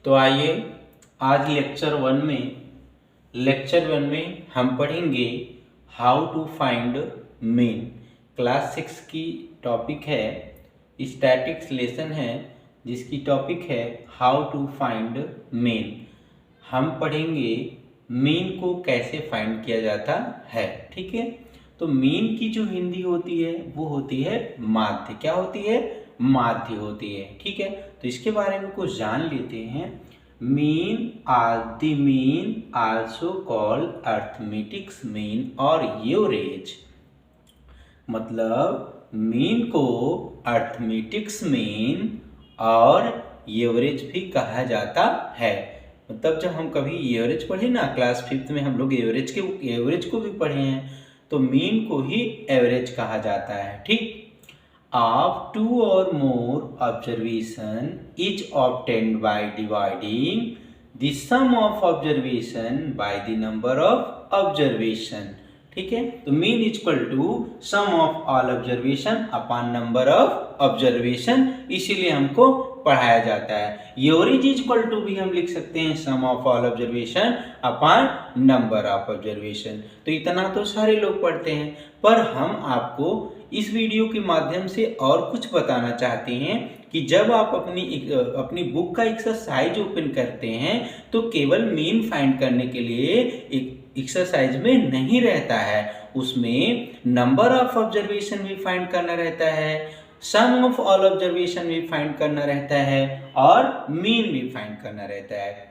तो आइए आज लेक्चर वन में हम पढ़ेंगे how to find mean. Class 6 की टॉपिक है, स्टैटिक्स लेसन है जिसकी टॉपिक है हाउ टू फाइंड मीन। हम पढ़ेंगे मीन को कैसे फाइंड किया जाता है। ठीक है, तो मीन की जो हिंदी होती है वो होती है माध्य। क्या होती है? माध्य होती है। ठीक है, तो इसके बारे में कुछ जान लेते हैं। Mean also called arithmetics mean और एवरेज। मतलब मीन को अर्थमेटिक्स मीन और एवरेज भी कहा जाता है। मतलब जब हम कभी एवरेज पढ़े ना, क्लास 5 में हम लोग एवरेज को भी पढ़े हैं, तो मीन को ही एवरेज कहा जाता है। ठीक, of 2 or more observation is obtained by dividing the sum of observation by the number of observation। ठीक है, तो mean equal to sum of all observation upon number of observation, इसीलिए हमको पढ़ाया जाता है। एवरेज इक्वल टू भी हम लिख सकते हैं sum of all observation upon number of observation. तो इतना तो सारे लोग पढ़ते हैं, पर हम आपको इस वीडियो के माध्यम से और कुछ बताना चाहते हैं कि जब आप अपनी बुक का एक्सरसाइज ओपन करते हैं तो केवल मीन फाइंड करने के लिए एक एक्सरसाइज में नहीं रहता है, उसमें नंबर ऑफ ऑब्जर्वेशन भी फाइंड करना रहता है, सम ऑफ ऑल ऑब्जर्वेशन भी फाइंड करना रहता है और मीन भी फाइंड करना रहता है।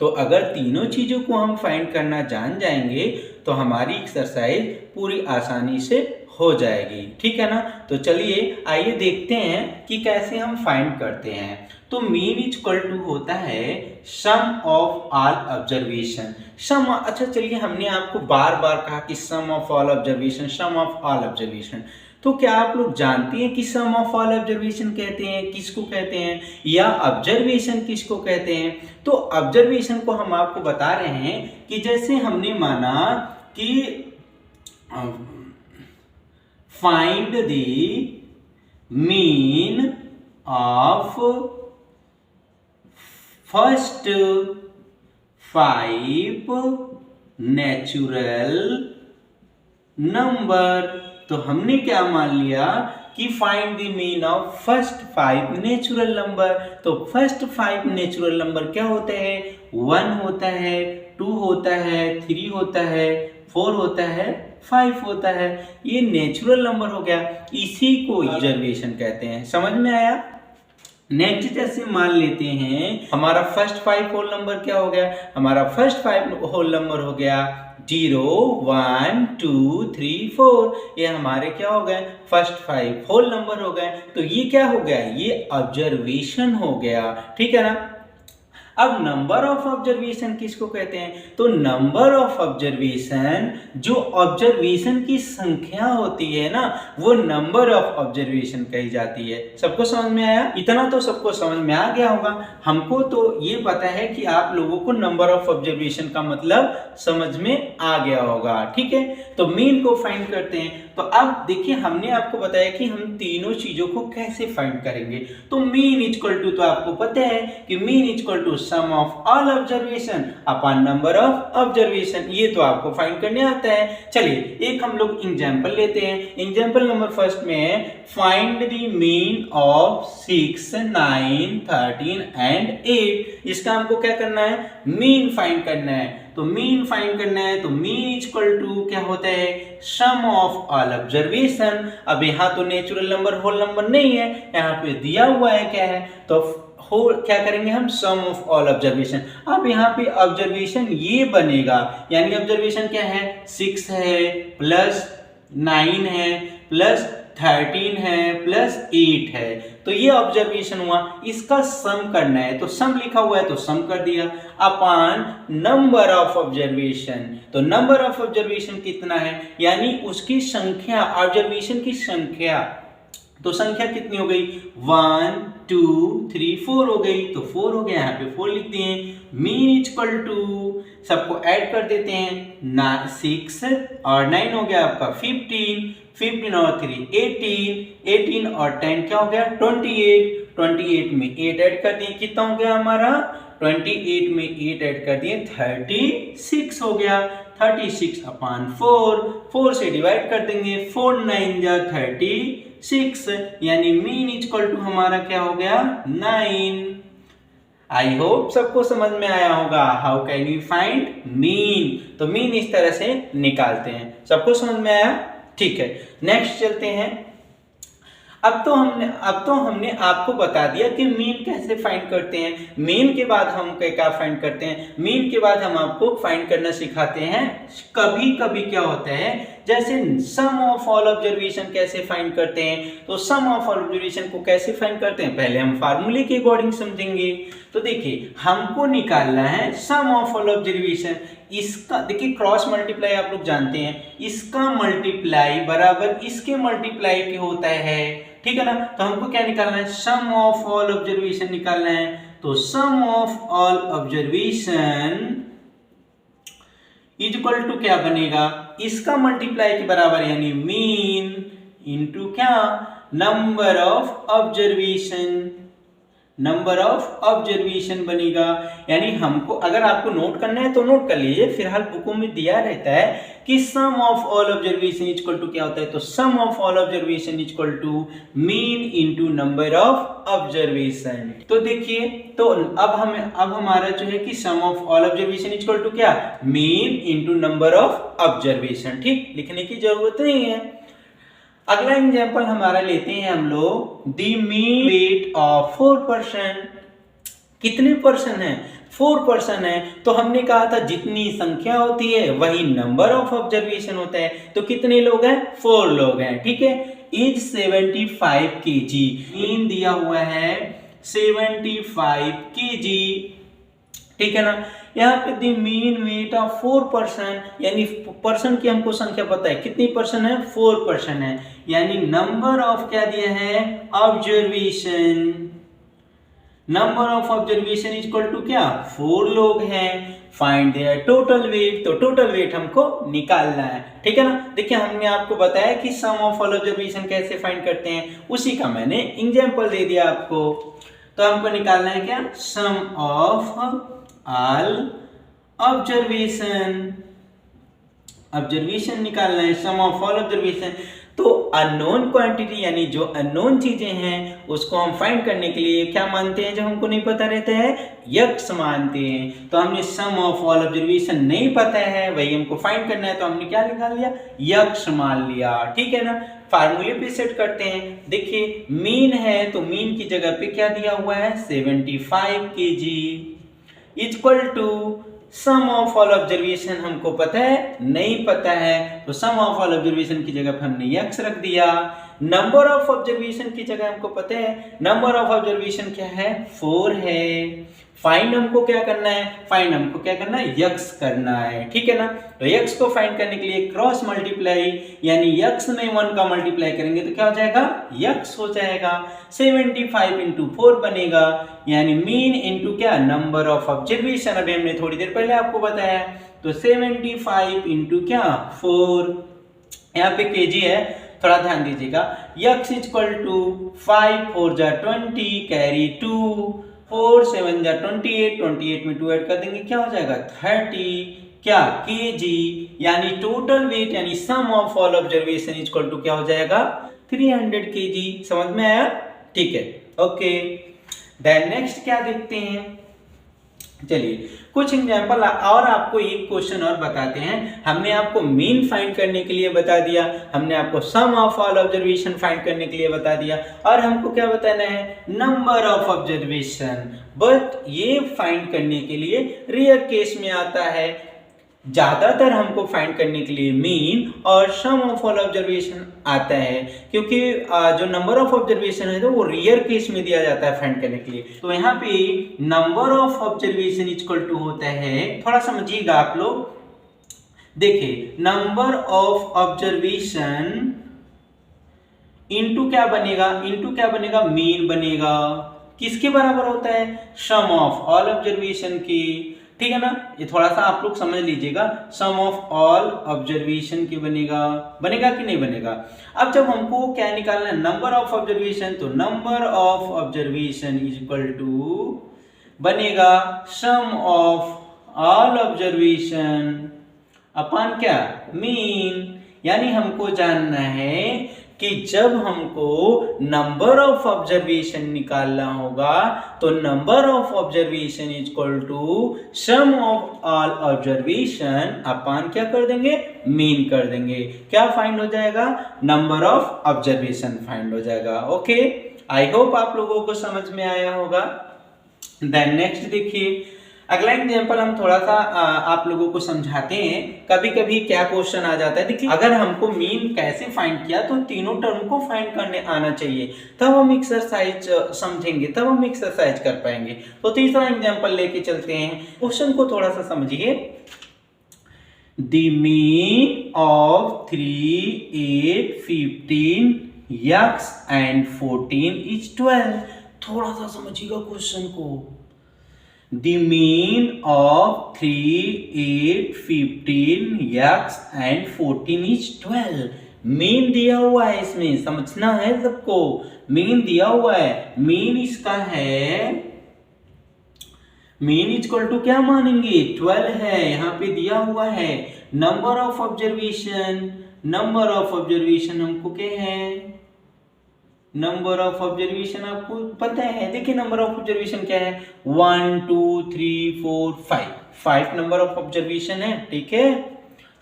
तो अगर तीनों चीजों को हम फाइंड करना जान जाएंगे तो हमारी एक्सरसाइज पूरी आसानी से हो जाएगी। ठीक है ना, तो चलिए आइए देखते हैं कि कैसे हम फाइंड करते हैं। तो मीन इक्वल टू होता है सम ऑफ ऑल ऑब्जर्वेशन। अच्छा चलिए, हमने आपको बार बार कहा कि sum of all observation, sum of all observation, तो क्या आप लोग जानते हैं कि सम ऑफ ऑल ऑब्जर्वेशन कहते हैं किसको कहते हैं, या ऑब्जर्वेशन किसको कहते हैं? तो ऑब्जर्वेशन को हम आपको बता रहे हैं कि जैसे हमने माना कि find the mean of first 5 natural number. तो हमने क्या मान लिया कि find the mean of first 5 natural number. तो फर्स्ट 5 नेचुरल नंबर क्या होते हैं? 1 होता है, 2 होता है, 3 होता है, 4 होता है, 5 होता है। ये नेचुरल नंबर हो गया, इसी को ऑब्जर्वेशन कहते हैं। समझ में आया? नेक्स्ट जैसे मान लेते हैं हमारा फर्स्ट 5 होल नंबर क्या हो गया? हमारा फर्स्ट 5 होल नंबर हो गया 0 1 2 3 4। ये हमारे क्या हो गए? फर्स्ट 5 होल नंबर हो गए। तो ये क्या हो गया? ये ऑब्जर्वेशन हो गया। ठीक है ना। अब नंबर ऑफ ऑब्जर्वेशन किसको कहते हैं? तो नंबर ऑफ ऑब्जर्वेशन, जो ऑब्जर्वेशन की संख्या होती है ना, वो नंबर ऑफ ऑब्जर्वेशन कही जाती है। सबको समझ में आया? इतना तो सबको समझ में आ गया होगा। हमको तो ये पता है कि आप लोगों को नंबर ऑफ ऑब्जर्वेशन का मतलब समझ में आ गया होगा। ठीक है, तो मीन को फाइंड करते हैं। तो अब देखिए, हमने आपको बताया कि हम तीनों चीजों को कैसे फाइंड करेंगे। तो मीन इक्वल टू, तो आपको पता है कि mean equal to sum of all observation upon number of observation. ये तो आपको फाइंड करने आता है। चलिए एक हम लोग एग्जांपल लेते हैं। एग्जांपल नंबर फर्स्ट में है find the mean of 6 9 13 and 8। इसका हमको क्या करना है? मीन फाइंड करना है। तो मीन फाइंड करना है, तो मीन इक्वल टू क्या होता है? सम ऑफ ऑल ऑब्जर्वेशन। अब यहाँ तो नेचुरल नंबर होल नंबर नहीं है, यहाँ पे दिया हुआ है क्या है, तो क्या करेंगे हम? सम ऑफ ऑल ऑब्जर्वेशन। अब यहाँ पे ऑब्जर्वेशन ये बनेगा, यानी ऑब्जर्वेशन क्या है? 6 है प्लस 9 है प्लस 13 है प्लस 8 है। तो ये ऑब्जर्वेशन हुआ, इसका सम करना है। तो सम लिखा हुआ है तो सम कर दिया अपॉन नंबर ऑफ ऑब्जर्वेशन। तो नंबर ऑफ ऑब्जर्वेशन कितना है, यानी उसकी संख्या, ऑब्जर्वेशन की संख्या। तो संख्या कितनी हो गई? 1 2 3 4 हो गई। तो 4 हो गया, यहाँ पे 4 लिखते हैं। मीन इक्वल टू, सबको ऐड कर देते हैं, 6 और 9 हो गया आपका 15, 15 और 3 18, 18 और 10 क्या हो गया? 28, 28 में 8 ऐड कर दिए, कितना हो गया हमारा? 28 में 8 ऐड कर दिए 36 हो गया। 36/4, 4 से डिवाइड कर देंगे, 4 9 जा 36, यानी मीन इक्वल टू हमारा क्या हो गया 9। आई होप सबको समझ में आया होगा। How can you find mean, तो मीन इस तरह से निकालते हैं। सबको समझ में आया? ठीक है, नेक्स्ट चलते हैं। अब तो हमने आपको बता दिया कि मीन कैसे फाइंड करते हैं। मीन के बाद हम क्या फाइंड करते हैं, मीन के बाद हम आपको फाइंड करना सिखाते हैं। कभी कभी क्या होता है, जैसे सम ऑफ ऑल ऑब्जर्वेशन कैसे फाइंड करते हैं, तो सम ऑफ ऑल ऑब्जर्वेशन को कैसे फाइंड करते हैं, पहले हम फार्मूले के अकॉर्डिंग समझेंगे। तो देखिए, हमको निकालना है सम ऑफ ऑल ऑब्जर्वेशन। इसका देखिए क्रॉस मल्टीप्लाई आप लोग जानते हैं, इसका मल्टीप्लाई बराबर इसके मल्टीप्लाई के होता है, ठीक है ना। तो हमको क्या निकालना है, सम ऑफ ऑल ऑब्जर्वेशन निकालना है। तो sum of all observation is equal to क्या बनेगा, इसका मल्टीप्लाई के बराबर, यानी मीन इंटू क्या, number of observation. Number of observation बनेगा। यानी हमको अगर आपको नोट करना है तो नोट कर लीजिए, फिलहाल बुकों में दिया रहता है कि sum of all observation equal to क्या होता है, तो sum of all observation equal to mean into number of observation. तो देखिए, तो अब हमारा जो है कि sum of all observation equal to क्या, mean into number of observation. ठीक, लिखने की जरूरत नहीं है। अगला एग्जाम्पल हमारा लेते हैं हम लोग, द मीन वेट ऑफ 4%। कितने पर्सन है, 4% है। तो हमने कहा था जितनी संख्या होती है वही नंबर ऑफ ऑब्जर्वेशन होता है। तो कितने लोग हैं, 4 लोग हैं, ठीक है। इज 75 kg, मीन दिया हुआ है 75 kg, ठीक है ना। यहाँ पे द मीन वेट ऑफ 4%, यानी पर्सन की हमको संख्या पता है, कितनी पर्सन है, 4% है। यानी नंबर ऑफ क्या दिया है, observation. Number of observation equal to क्या, 4 लोग हैं। फाइंड देयर टोटल वेट, तो टोटल वेट हमको निकालना है, ठीक है ना। देखिए, हमने आपको बताया कि सम ऑफ ऑल ऑब्जर्वेशन कैसे फाइंड करते हैं, उसी का मैंने एग्जांपल दे दिया आपको। तो हमको निकालना है क्या, सम ऑफ ऑल ऑब्जर्वेशन। ऑब्जर्वेशन निकालना है, सम ऑफ ऑल ऑब्जर्वेशन। तो अननोन क्वांटिटी यानी जो अननोन चीजें हैं उसको हम फाइंड करने के लिए क्या मानते हैं, जो हमको नहीं पता रहता है, यक्स मानते हैं। तो हमने सम ऑफ ऑल ऑब्जर्वेशन नहीं पता है, वही हमको फाइंड करना है, तो हमने क्या निकाल लिया, यक्स मान लिया, ठीक है ना। फार्मूले पे सेट करते हैं। देखिए, मीन है तो मीन की जगह पे क्या दिया हुआ है, 75 kg equal to sum of all observation. हमको पता है, नहीं पता है, तो सम ऑफ ऑल ऑब्जर्वेशन की जगह पर हमने यक्स रख दिया। नंबर ऑफ ऑब्जर्वेशन की जगह हमको पता है, नंबर ऑफ ऑब्जर्वेशन क्या है, 4 है। फाइंड हमको क्या करना है, फाइंड हमको क्या करना है, यक्स करना है, ठीक है ना। तो यक्स को फाइंड करने के लिए क्रॉस मल्टीप्लाई, यानी यक्स में 1 का मल्टीप्लाई करेंगे तो क्या हो जाएगा, यक्स हो जाएगा। 75 इंटू 4 बनेगा, यानी मीन इंटू क्या, नंबर ऑफ ऑब्जर्वेशन। अभी हमने थोड़ी देर पहले आपको बताया, तो 75 इंटू क्या, 4, यहाँ पे केजी है, थोड़ा ध्यान दीजिएगा। यक्स इक्वल टू 5 4 जा 20 कैरी 2, 4 7 जा 28, 28 में 2 ऐड कर देंगे, क्या हो जाएगा 30 क्या, केजी। यानी टोटल वेट यानी sum of all observation equal to क्या हो जाएगा, 300 केजी। समझ में आया, ठीक है, ओके। देन नेक्स्ट क्या देखते हैं, चलिए कुछ एग्जांपल और आपको एक क्वेश्चन और बताते हैं। हमने आपको मीन फाइंड करने के लिए बता दिया, हमने आपको सम ऑफ ऑल ऑब्जर्वेशन फाइंड करने के लिए बता दिया, और हमको क्या बताना है, नंबर ऑफ ऑब्जर्वेशन। बट ये फाइंड करने के लिए रेयर केस में आता है, ज्यादातर हमको फाइंड करने के लिए मीन और सम ऑफ ऑल ऑब्जर्वेशन आता है, क्योंकि जो नंबर ऑफ ऑब्जर्वेशन है तो वो रेयर केस में दिया जाता है फाइंड करने के लिए। तो यहाँ पे number of observation equal to होता है, थोड़ा समझिएगा आप लोग। देखिए, नंबर ऑफ ऑब्जर्वेशन इनटू क्या बनेगा, इनटू क्या बनेगा, मीन बनेगा। किसके बराबर होता है, सम ऑफ ऑल ऑब्जर्वेशन की, ठीक है ना। ये थोड़ा सा आप लोग समझ लीजिएगा, सम ऑफ ऑल ऑब्जर्वेशन की बनेगा, बनेगा कि नहीं बनेगा। अब जब हमको क्या निकालना है, नंबर ऑफ ऑब्जर्वेशन, तो number of observation is equal to बनेगा सम ऑफ ऑल ऑब्जर्वेशन अपन क्या मीन। यानी हमको जानना है कि जब हमको नंबर ऑफ ऑब्जर्वेशन निकालना होगा तो number of observation is equal to sum of all observation अपन क्या कर देंगे, मीन कर देंगे। क्या फाइंड हो जाएगा, नंबर ऑफ ऑब्जर्वेशन फाइंड हो जाएगा। ओके, आई होप आप लोगों को समझ में आया होगा। देन नेक्स्ट देखिए, अगला एग्जाम्पल हम थोड़ा सा आप लोगों को समझाते हैं। कभी कभी क्या क्वेश्चन आ जाता है, देखिए अगर हमको मीन कैसे फाइंड किया तो तीनों टर्म को फाइंड करने आना चाहिए, तब हम एक्सरसाइज समझेंगे, तब हम एक्सरसाइज कर पाएंगे। तो तीसरा एग्जाम्पल लेके चलते हैं, क्वेश्चन को थोड़ा सा समझिए। The mean of 3, 8, 15 x and 14 is 12। थोड़ा सा समझिएगा क्वेश्चन को। The mean of 3, 8, 15 x and 14 is 12। Mean दिया हुआ है, इसमें समझना है सबको। मीन दिया हुआ है, मीन इसका है, मीन इक्वल टू क्या मानेंगे, 12 है, यहाँ पे दिया हुआ है। Number of observation, number of observation हमको क्या है, नंबर ऑफ ऑब्जर्वेशन आपको पता है। देखिए नंबर ऑफ ऑब्जर्वेशन क्या है, 1 2 3 4 5, 5 नंबर ऑफ ऑब्जर्वेशन है। ठीक है,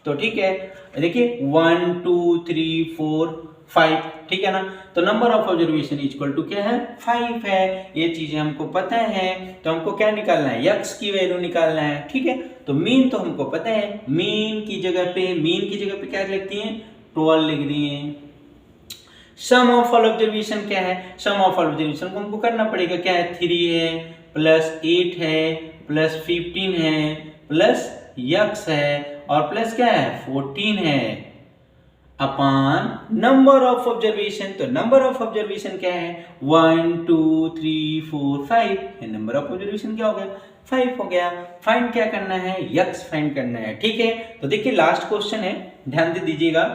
तो ठीक है, देखिए 1 2 3 4 5, ठीक है ना। तो number of observation equal to क्या है, 5 है। ये चीजें हमको पता है, तो हमको क्या निकालना है, यक्स की वैल्यू निकालना है। ठीक है, तो मीन तो हमको पता है, मीन की जगह पे क्या लिखती है, 12 लिख दिए। सम ऑफ ऑल ऑब्जर्वेशन क्या है, सम ऑफ ऑल ऑब्जर्वेशन को हमको करना पड़ेगा, क्या है, 3 है प्लस 8 है प्लस 15 है प्लस यक्स है और प्लस क्या है, 14 है अपॉन नंबर ऑफ ऑब्जर्वेशन। तो नंबर ऑफ ऑब्जर्वेशन क्या है, 1 2 3 4 5। नंबर ऑफ ऑब्जर्वेशन क्या हो गया, 5 हो गया। फाइंड क्या करना है, यक्स फाइंड करना है। ठीक है, तो देखिए लास्ट क्वेश्चन है, ध्यान दे दीजिएगा।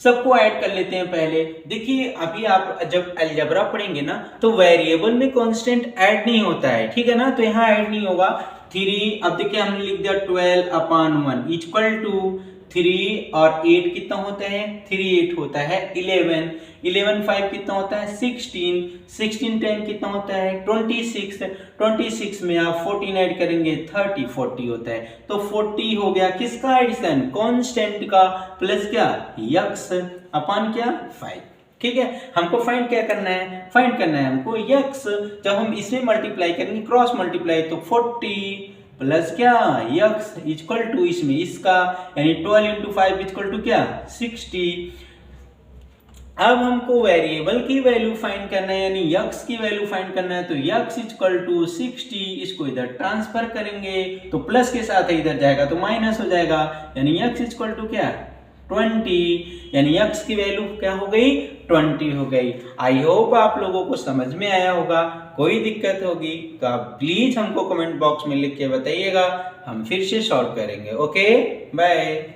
सबको ऐड कर लेते हैं पहले। देखिए अभी आप जब अलजेब्रा पढ़ेंगे ना तो वेरिएबल में कांस्टेंट ऐड नहीं होता है, ठीक है ना, तो यहाँ ऐड नहीं होगा। 3, अब देखिए हमने लिख दिया 12/1 इक्वल टू 3 और 8 कितना होता है, 3 8 होता है 11, 11 5 कितना होता है 16, 16 10 कितना होता है 26, 26 में आप 14 ऐड करेंगे 30, 40 होता है। तो 40 हो गया किसका एडिशन, कांस्टेंट का, प्लस क्या, यक्स अपॉन क्या 5। ठीक है, हमको फाइंड क्या करना है, फाइंड करना है हमको यक्स। जब हम इसमें मल्टीप्लाई करेंगे, क्रॉस मल्टीप्लाई, तो 40 प्लस क्या यक्स इक्वल टू इसमें इसका, यानी 12 इंटू 5 इक्वल टू क्या 60। अब हमको वेरिएबल की वैल्यू फाइंड करना है, यानी यक्स की वैल्यू फाइंड करना है। तो यक्स इक्वल टू 60, इसको इधर ट्रांसफर करेंगे तो प्लस के साथ इधर जाएगा तो माइनस हो जाएगा, यानी यक्स इक्वल टू क्या 20, यानी यक्स की वैल्यू क्या हो गई 20 हो गई। आई होप आप लोगों को समझ में आया होगा। कोई दिक्कत होगी तो आप प्लीज हमको कमेंट बॉक्स में लिख के बताइएगा, हम फिर से सॉल्व करेंगे। Okay, bye.